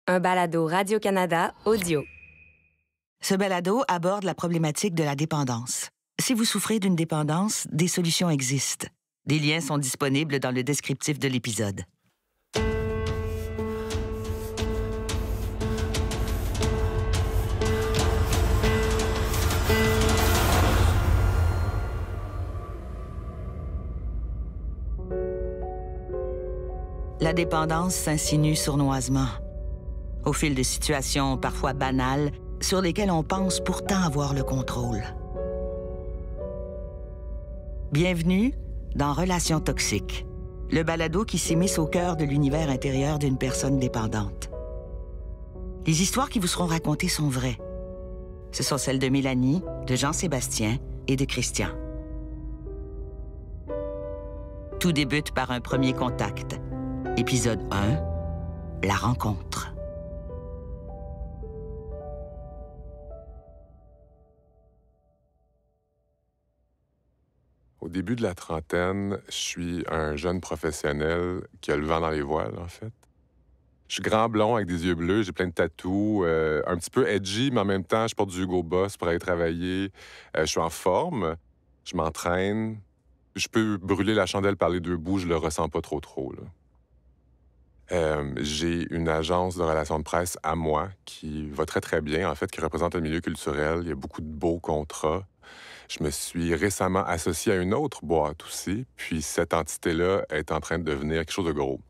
Un balado Radio-Canada audio. Ce balado aborde la problématique de la dépendance. Si vous souffrez d'une dépendance, des solutions existent. Des liens sont disponibles dans le descriptif de l'épisode. La dépendance s'insinue sournoisement, au fil de situations parfois banales sur lesquelles on pense pourtant avoir le contrôle. Bienvenue dans Relations toxiques, le balado qui s'immisce au cœur de l'univers intérieur d'une personne dépendante. Les histoires qui vous seront racontées sont vraies. Ce sont celles de Mélanie, de Jean-Sébastien et de Christian. Tout débute par un premier contact. Épisode 1, la rencontre. Au début de la trentaine, je suis un jeune professionnel qui a le vent dans les voiles, en fait. Je suis grand blond avec des yeux bleus, j'ai plein de tatous, un petit peu edgy, mais en même temps, je porte du Hugo Boss pour aller travailler. Je suis en forme, je m'entraîne. Je peux brûler la chandelle par les deux bouts, je le ressens pas trop, là. J'ai une agence de relations de presse à moi qui va très bien, en fait, qui représente le milieu culturel. Il y a beaucoup de beaux contrats. Je me suis récemment associé à une autre boîte aussi, puis cette entité-là est en train de devenir quelque chose de gros.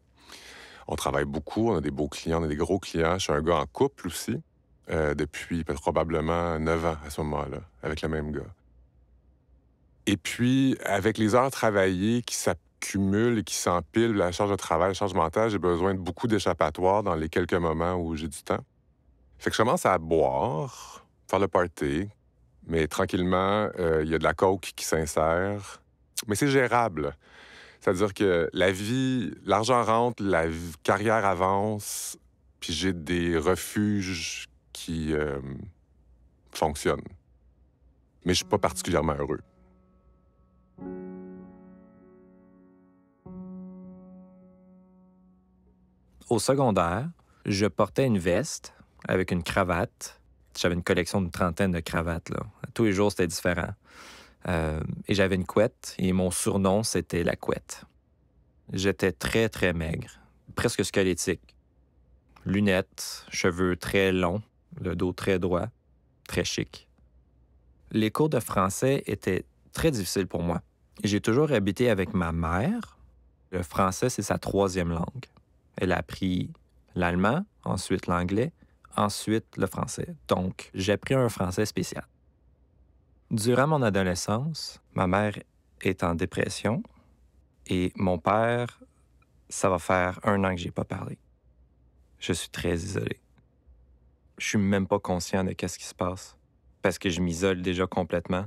On travaille beaucoup, on a des beaux clients, on a des gros clients. Je suis un gars en couple aussi, depuis probablement 9 ans à ce moment-là, avec le même gars. Et puis, avec les heures travaillées qui s'accumulent et qui s'empilent, la charge de travail, la charge mentale, j'ai besoin de beaucoup d'échappatoires dans les quelques moments où j'ai du temps. Fait que je commence à boire, faire le party, mais tranquillement, il y a de la coke qui s'insère. Mais c'est gérable. C'est-à-dire que la vie, l'argent rentre, la carrière avance, puis j'ai des refuges qui fonctionnent. Mais je suis pas particulièrement heureux. Au secondaire, je portais une veste avec une cravate. J'avais une collection d'une trentaine de cravates, là. Tous les jours, c'était différent. Et j'avais une couette, et mon surnom, c'était la couette. J'étais très maigre, presque squelettique. Lunettes, cheveux très longs, le dos très droit, très chic. Les cours de français étaient très difficiles pour moi. J'ai toujours habité avec ma mère. Le français, c'est sa 3e langue. Elle a appris l'allemand, ensuite l'anglais, ensuite le français. Donc, j'ai appris un français spécial. Durant mon adolescence, ma mère est en dépression et mon père, ça va faire 1 an que j'ai pas parlé. Je suis très isolé. Je suis même pas conscient de qu'est-ce qui se passe parce que je m'isole déjà complètement.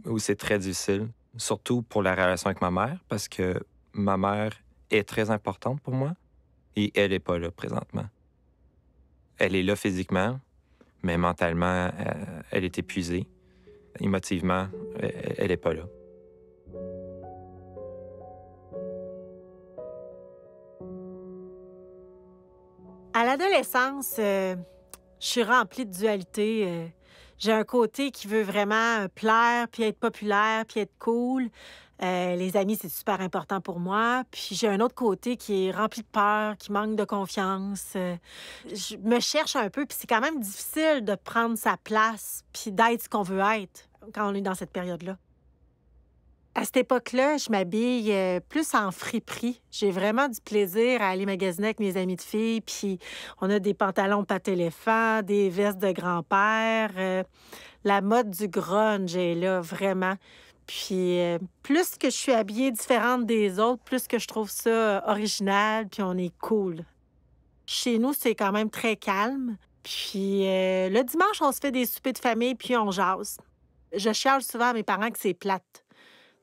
Où c'est très difficile, surtout pour la relation avec ma mère parce que ma mère est très importante pour moi et elle n'est pas là présentement. Elle est là physiquement, mais mentalement, elle est épuisée. Émotivement, elle n'est pas là. À l'adolescence, je suis remplie de dualité. J'ai un côté qui veut vraiment plaire, puis être populaire, puis être cool. Les amis, c'est super important pour moi. Puis j'ai un autre côté qui est rempli de peur, qui manque de confiance. Je me cherche un peu, puis c'est quand même difficile de prendre sa place, puis d'être ce qu'on veut être quand on est dans cette période-là. À cette époque-là, je m'habille plus en friperie. J'ai vraiment du plaisir à aller magasiner avec mes amis de filles. Puis on a des pantalons pâte éléphant, des vestes de grand-père. La mode du grunge est là, vraiment. Puis plus que je suis habillée différente des autres, plus que je trouve ça original, puis on est cool. Chez nous, c'est quand même très calme. Puis le dimanche, on se fait des soupers de famille, puis on jase. Je chiale souvent à mes parents que c'est plate.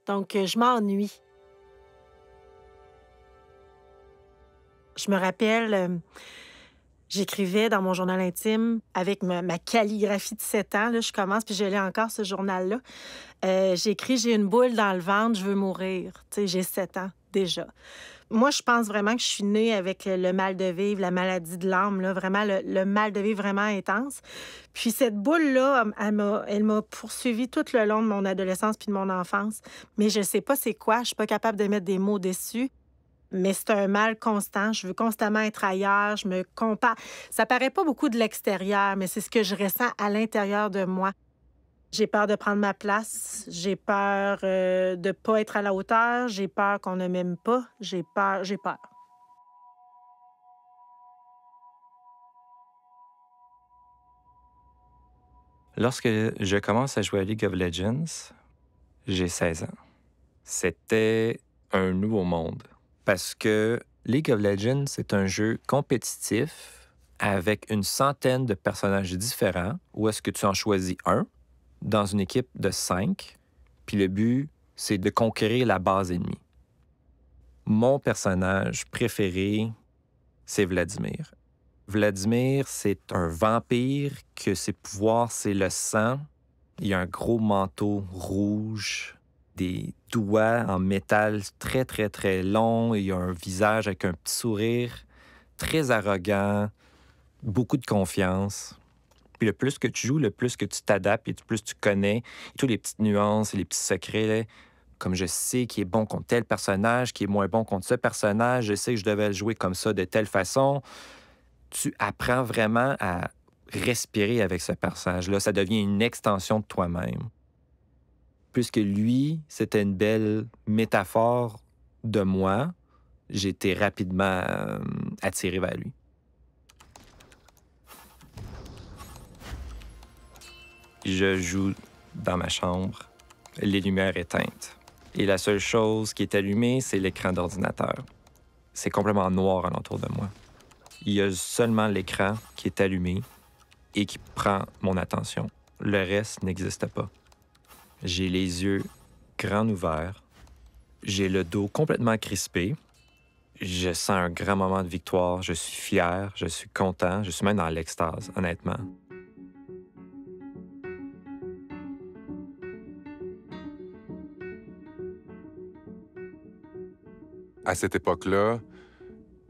Donc, je m'ennuie. Je me rappelle, j'écrivais dans mon journal intime avec ma calligraphie de 7 ans. Là, je commence, puis je lis encore ce journal-là. J'écris « J'ai une boule dans le ventre, je veux mourir ». Tu sais, j'ai 7 ans déjà. Moi, je pense vraiment que je suis née avec le mal de vivre, la maladie de l'âme, là, vraiment le mal de vivre vraiment intense. Puis cette boule-là, elle m'a poursuivie tout le long de mon adolescence puis de mon enfance. Mais je sais pas c'est quoi, je suis pas capable de mettre des mots dessus. Mais c'est un mal constant. Je veux constamment être ailleurs, je me compare. Ça paraît pas beaucoup de l'extérieur, mais c'est ce que je ressens à l'intérieur de moi. J'ai peur de prendre ma place, j'ai peur de pas être à la hauteur, j'ai peur qu'on ne m'aime pas, j'ai peur, j'ai peur. Lorsque je commence à jouer à League of Legends, j'ai 16 ans. C'était un nouveau monde parce que League of Legends, c'est un jeu compétitif avec une centaine de personnages différents où est-ce que tu en choisis un dans une équipe de 5, puis le but, c'est de conquérir la base ennemie. Mon personnage préféré, c'est Vladimir. Vladimir, c'est un vampire que ses pouvoirs, c'est le sang. Il a un gros manteau rouge, des doigts en métal très, très, très longs. Il a un visage avec un petit sourire, très arrogant, beaucoup de confiance. Puis le plus que tu joues, le plus que tu t'adaptes et le plus tu connais toutes les petites nuances et les petits secrets, là, comme je sais qui est bon contre tel personnage, qui est moins bon contre ce personnage, je sais que je devais le jouer comme ça, de telle façon. Tu apprends vraiment à respirer avec ce personnage-là. Ça devient une extension de toi-même. Puisque lui, c'était une belle métaphore de moi, j'ai été rapidement attiré vers lui. Je joue dans ma chambre, les lumières éteintes. Et la seule chose qui est allumée, c'est l'écran d'ordinateur. C'est complètement noir alentour de moi. Il y a seulement l'écran qui est allumé et qui prend mon attention. Le reste n'existe pas. J'ai les yeux grands ouverts. J'ai le dos complètement crispé. Je sens un grand moment de victoire. Je suis fier, je suis content. Je suis même dans l'extase, honnêtement. À cette époque-là,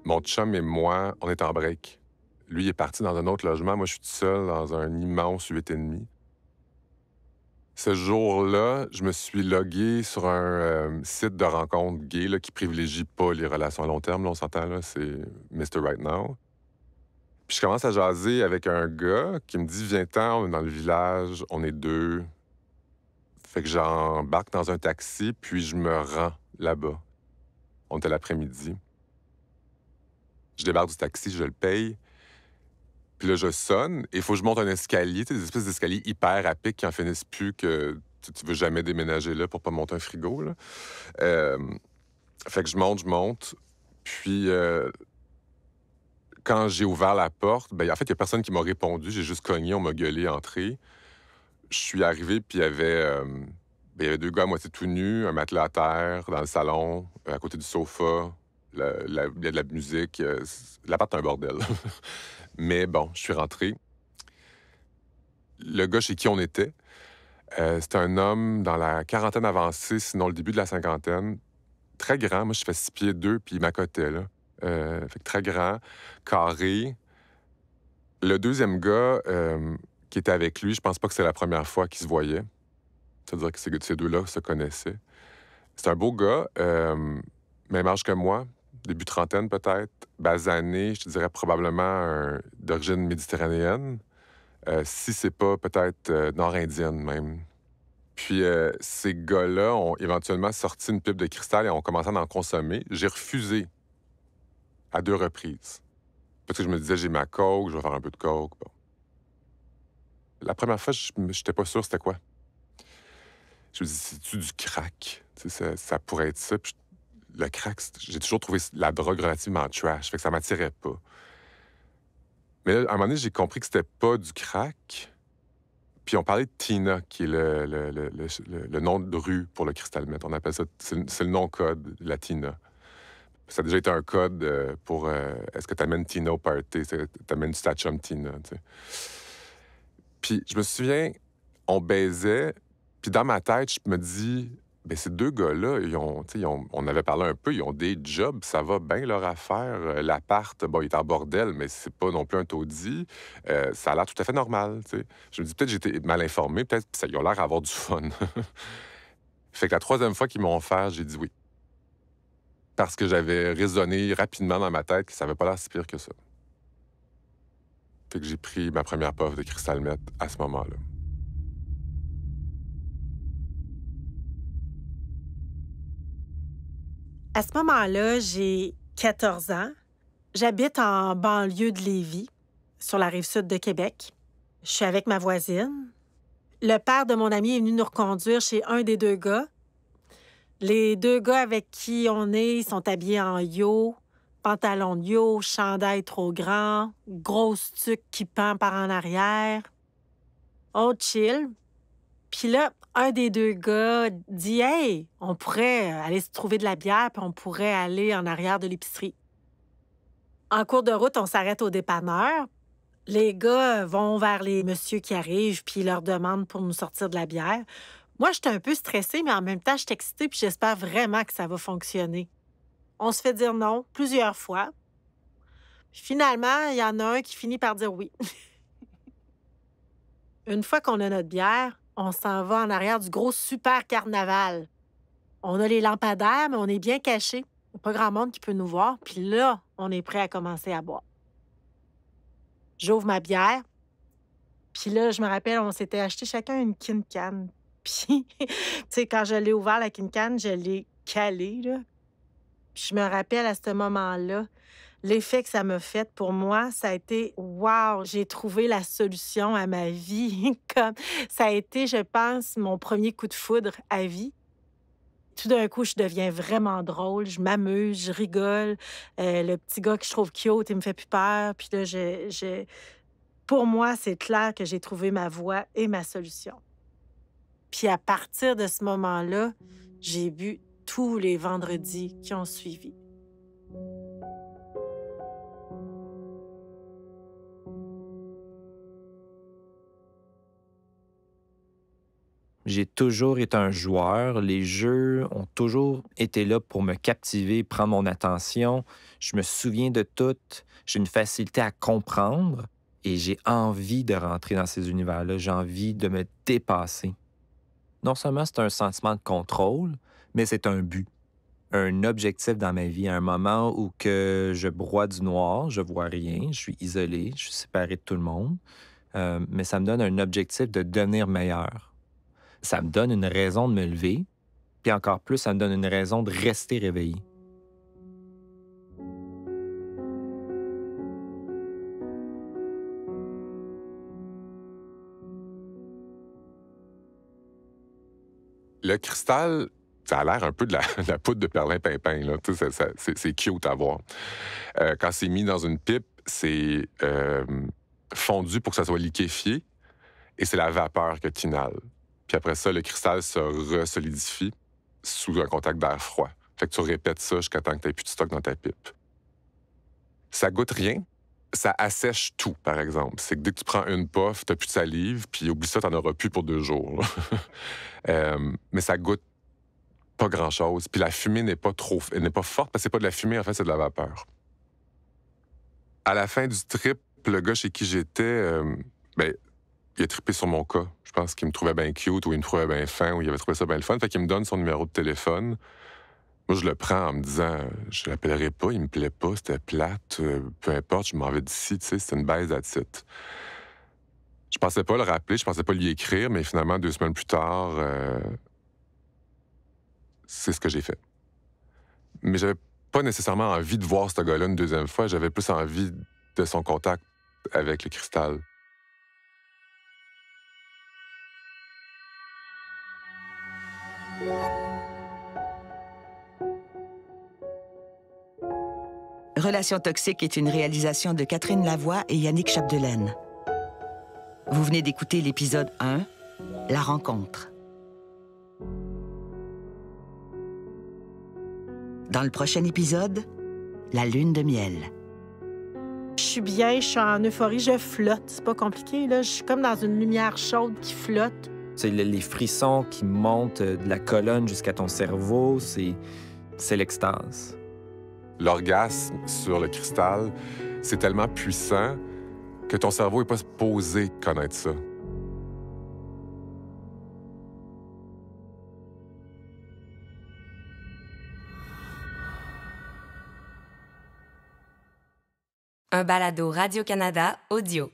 mon chum et moi, on est en break. Lui, il est parti dans un autre logement. Moi, je suis tout seul dans un immense 8,5. Ce jour-là, je me suis logué sur un site de rencontre gay là, qui privilégie pas les relations à long terme. Là, on s'entend, là, c'est Mr. Right Now. Puis je commence à jaser avec un gars qui me dit « Viens-t'en, on est dans le village, on est deux. » Fait que j'embarque dans un taxi, puis je me rends là-bas. On était l'après-midi. Je débarque du taxi, je le paye. Puis là, je sonne et il faut que je monte un escalier, tu sais, des espèces d'escaliers hyper à pic qui en finissent plus, que tu veux jamais déménager là pour pas monter un frigo, là. Fait que je monte. Puis quand j'ai ouvert la porte, ben en fait, il y a personne qui m'a répondu. J'ai juste cogné, on m'a gueulé, entré. Je suis arrivé, puis il y avait deux gars à moitié tout nus, un matelas à terre dans le salon, à côté du sofa. Il y a de la musique. L'appart est un bordel. Mais bon, je suis rentré. Le gars chez qui on était, c'était un homme dans la quarantaine avancée, sinon le début de la cinquantaine. Très grand. Moi, je fais 6 pieds 2, puis il m'accotait, là. Fait que très grand, carré. Le deuxième gars qui était avec lui, je pense pas que c'est la première fois qu'ils se voyaient. C'est-à-dire que ces deux-là se connaissaient. C'est un beau gars, même âge que moi, début trentaine peut-être, basané, je te dirais probablement d'origine méditerranéenne, si c'est pas peut-être nord-indienne même. Puis ces gars-là ont éventuellement sorti une pipe de cristal et ont commencé à en consommer. J'ai refusé à 2 reprises. Parce que je me disais, j'ai ma coke, je vais faire un peu de coke. Bon. La première fois, je n'étais pas sûr c'était quoi. Je me dis, c'est-tu du crack? Tu sais, ça pourrait être ça. Puis le crack, j'ai toujours trouvé la drogue relativement trash. Fait que ça m'attirait pas. Mais là, à un moment donné, j'ai compris que c'était pas du crack. Puis on parlait de Tina, qui est le nom de rue pour le cristal meth. On appelle ça, c'est le nom code, la Tina. Ça a déjà été un code pour est-ce que t'amènes Tina au party? T'amènes du chum Tina, tu sais. Puis je me souviens, on baisait, puis dans ma tête, je me dis, ben, ces deux gars-là, on avait parlé un peu, ils ont des jobs, ça va bien leur affaire. L'appart, bon, il est en bordel, mais c'est pas non plus un taudis. Ça a l'air tout à fait normal, tu sais. Je me dis, peut-être j'étais mal informé, peut-être ils ont l'air d'avoir du fun. Fait que la troisième fois qu'ils m'ont offert, j'ai dit oui. Parce que j'avais raisonné rapidement dans ma tête que ça avait pas l'air si pire que ça. Fait que j'ai pris ma première puff de Crystal Meth à ce moment-là. À ce moment-là, j'ai 14 ans. J'habite en banlieue de Lévis, sur la rive sud de Québec. Je suis avec ma voisine. Le père de mon ami est venu nous reconduire chez un des deux gars. Les deux gars avec qui on est, ils sont habillés en yo, pantalon de yo, chandail trop grand, grosse tuque qui pend par en arrière. On chill. Puis là, un des deux gars dit « Hey, on pourrait aller se trouver de la bière puis on pourrait aller en arrière de l'épicerie. » En cours de route, on s'arrête au dépanneur. Les gars vont vers les messieurs qui arrivent puis ils leur demandent pour nous sortir de la bière. Moi, j'étais un peu stressée, mais en même temps, j'étais excitée puis j'espère vraiment que ça va fonctionner. On se fait dire non plusieurs fois. Puis finalement, il y en a un qui finit par dire oui. Une fois qu'on a notre bière, on s'en va en arrière du gros super carnaval. On a les lampadaires, mais on est bien cachés. Il n'y a pas grand monde qui peut nous voir. Puis là, on est prêt à commencer à boire. J'ouvre ma bière. Puis là, je me rappelle, on s'était acheté chacun une Kin-Can. Puis, tu sais, quand je l'ai ouvert, la Kin-Can, je l'ai calée, là. Puis je me rappelle à ce moment-là, l'effet que ça m'a fait pour moi, ça a été « wow, j'ai trouvé la solution à ma vie ». Comme ça a été, je pense, mon premier coup de foudre à vie. Tout d'un coup, je deviens vraiment drôle, je m'amuse, je rigole. Le petit gars que je trouve cute, il me fait plus peur. Puis là, pour moi, c'est clair que j'ai trouvé ma voie et ma solution. Puis à partir de ce moment-là, j'ai bu tous les vendredis qui ont suivi. J'ai toujours été un joueur. Les jeux ont toujours été là pour me captiver, prendre mon attention. Je me souviens de tout. J'ai une facilité à comprendre et j'ai envie de rentrer dans ces univers-là. J'ai envie de me dépasser. Non seulement c'est un sentiment de contrôle, mais c'est un but, un objectif dans ma vie, un moment où que je broie du noir, je vois rien, je suis isolé, je suis séparé de tout le monde, mais ça me donne un objectif de devenir meilleur. Ça me donne une raison de me lever, puis encore plus, ça me donne une raison de rester réveillé. Le cristal, ça a l'air un peu de la poudre de perlimpinpin, là. Tu sais, c'est cute à voir. Quand c'est mis dans une pipe, c'est fondu pour que ça soit liquéfié, et c'est la vapeur que tu inhales. Puis après ça, le cristal se resolidifie sous un contact d'air froid. Fait que tu répètes ça jusqu'à temps que tu n'aies plus de stock dans ta pipe. Ça goûte rien. Ça assèche tout, par exemple. C'est que dès que tu prends une puff, tu n'as plus de salive, puis oublie ça, tu n'en auras plus pour 2 jours. Mais ça goûte pas grand-chose. Puis la fumée n'est pas forte, parce que c'est pas de la fumée, en fait, c'est de la vapeur. À la fin du trip, le gars chez qui j'étais, il a trippé sur mon cas. Je pense qu'il me trouvait bien cute ou il me trouvait bien fin ou il avait trouvé ça bien le fun. Fait qu'il me donne son numéro de téléphone. Moi, je le prends en me disant, je l'appellerai pas, il me plaît pas, c'était plate, peu importe, je m'en vais d'ici, tu sais, c'était une baise à titre. Je pensais pas le rappeler, je pensais pas lui écrire, mais finalement, 2 semaines plus tard, c'est ce que j'ai fait. Mais j'avais pas nécessairement envie de voir ce gars-là une deuxième fois, j'avais plus envie de son contact avec le cristal. Relations toxiques est une réalisation de Catherine Lavoie et Yannick Chapdelaine. Vous venez d'écouter l'épisode 1, La rencontre. Dans le prochain épisode, La lune de miel. Je suis bien, je suis en euphorie, je flotte. C'est pas compliqué, là. Je suis comme dans une lumière chaude qui flotte. C'est les frissons qui montent de la colonne jusqu'à ton cerveau, c'est l'extase. L'orgasme sur le cristal, c'est tellement puissant que ton cerveau n'est pas supposé connaître ça. Un balado Radio-Canada audio.